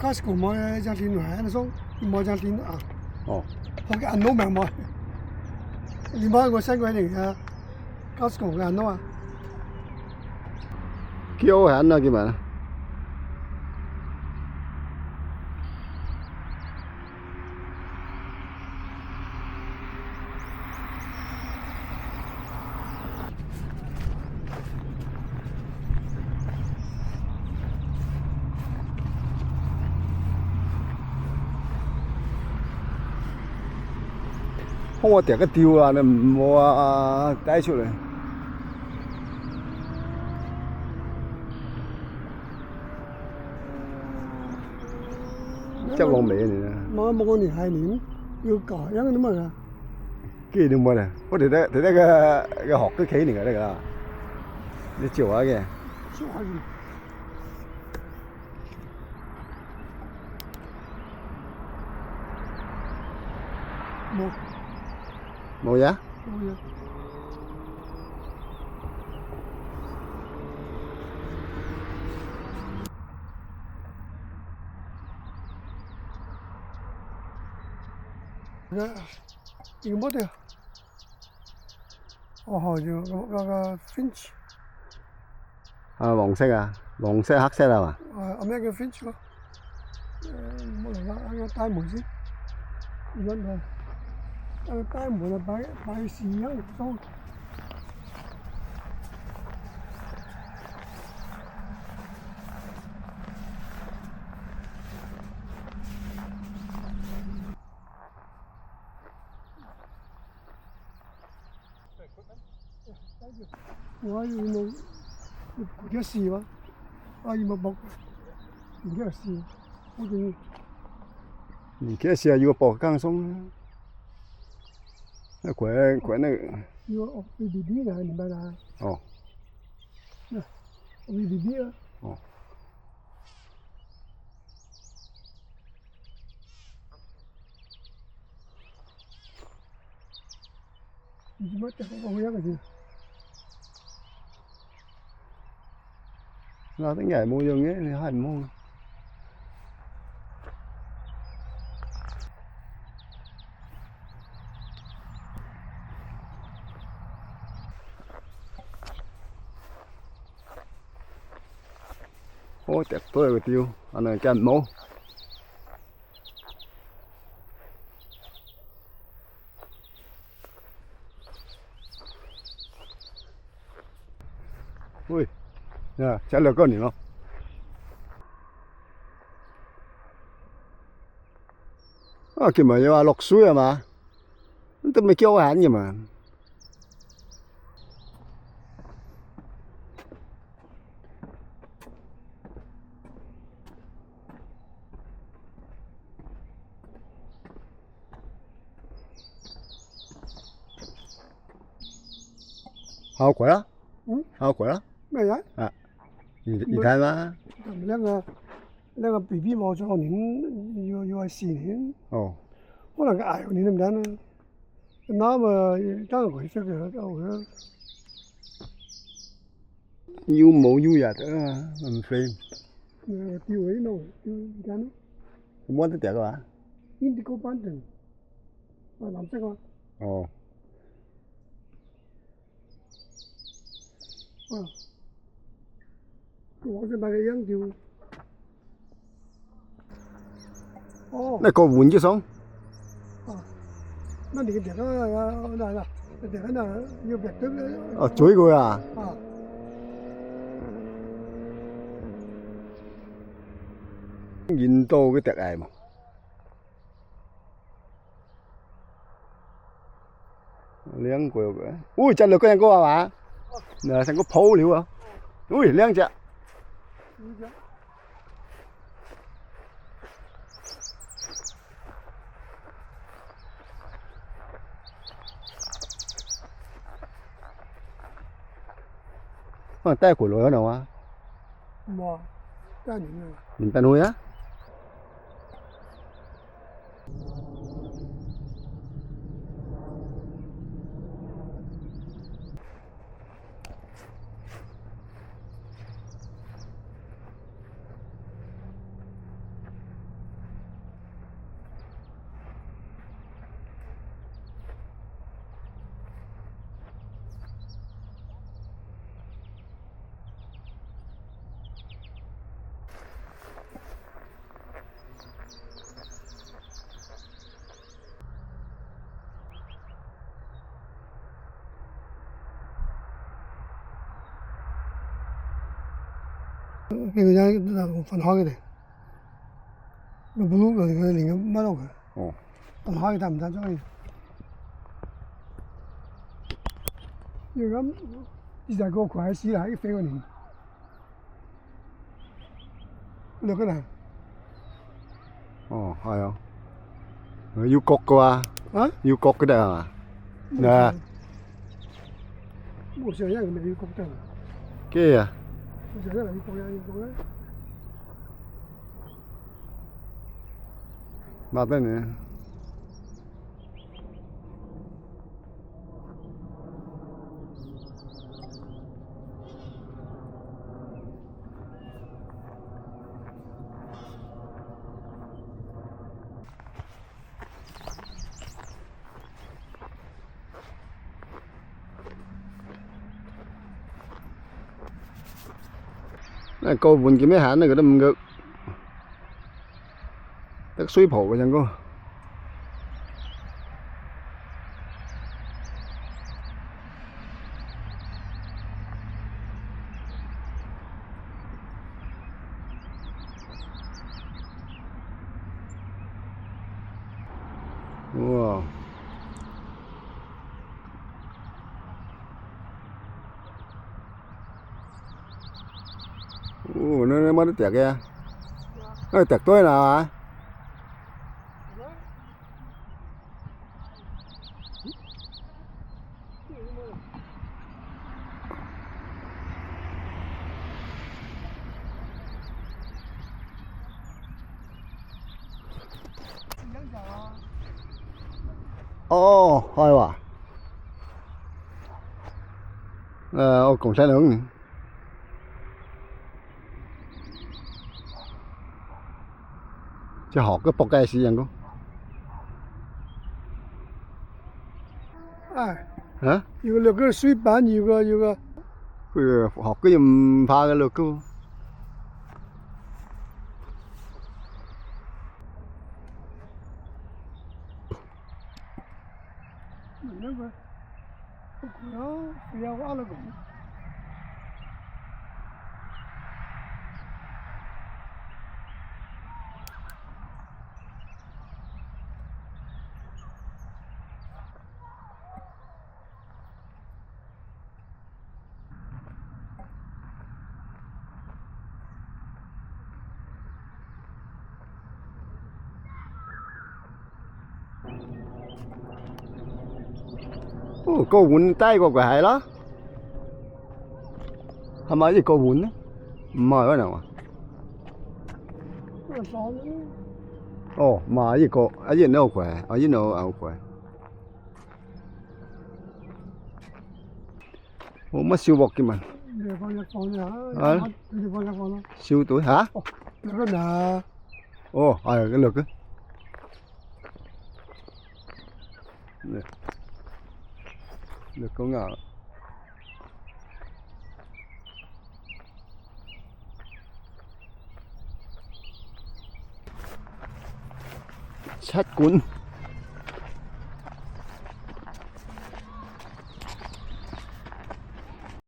Costco mua trang tin hoài nó xong mua trang tin à 어. 거기 안 놓으면 뭐 이만한 생각이니까 Costco 안 놓아 귀여워해 안 나기만. không có cái tiêu à, nó mua cái chỗ này chắc lòng mẹ này 뭐 먹으니 하이님 이거 거 양은 뭐야 cái đừng mua này có thể đấy cái hộp cái khế này cái này để chiều á kìa 시원하지 뭐 뭐야? 뭐야 이거 뭐야 이거 핀치 À vòng xe hắc xe đâu à? 아메리칸 핀치가 뭐야 따위 뭐지 이건 따위 뭐야 바이시양 송 와 이거 뭐 구겨 씨와 아 이거 먹 구겨 씨 어디 Nhìn kia xe vừa bỏ căng xong nó quẻ nó 이거 비비비가 아니면 어 비비비야 어 이제 맞다 뭐야 그지 nó tới ngày mua dân ấy thì hai mua ô đẹp tôi cái tiêu anh này cái mẫu ui nè trả lời con gì không à kì mà yêu lọc suối à mà tôi mới kêu hắn gì mà hao quả 응? hao quả 뭐야 à你看吗那个 BB 毛状您有四年， ồ 可能个矮年咁樣啦。那麼當然回色嘅，都會 yêu mẫu yêu giặt làm phim tiêu ấy đâu, tiêu cái nó muốn tới tiệc rồi à indigo bản thân, làm sắc à, ồ我是那個樣tiêu. này có vốn chứ sống nó đi cái tiệc đó là cái tiệc đó nhiều việc trước ở chuối rồi à nhìn tô cái tiệc này mà liếng của ui chặt được cái anh cô à nè sang có phô liu à ui liếng chả tay của lối nào à mà cái này nhìn ta nuôi á 俾佢哋分開佢哋，你不如佢連個乜都佢，哦，分開得唔得咗？要咁二十個塊屎喺飛過年，兩個人哦，係啊，要焗嘅喎，啊？要焗嘅係嘛？嗱，冇上一個咪要焗得，機啊，冇上一個要焗要焗咧。嗱得你。那高換幾咩閒啊？佢都唔夠，得水泡嘅陣個。哇！nó mới tiệt kìa, nó tiệt tối nào hả? Ồ, thôi à? Cùng xe nữa. Chứ họ cứ bọc cái gì vậy cô? À, hả? 要個個水板，要個。佢學嗰啲唔怕嘅咯，哥。那個，不要挖了個。個碗低過佢係啦，係咪呢個碗咧？唔係可能啊。哦，唔係呢個，啊呢個貴，啊呢個好貴。冇乜小鑊嘅嘛。你放一放呀，你放一放咯。小隊嚇？那個哪？哦，係個綠嘅。綠公牛。七管。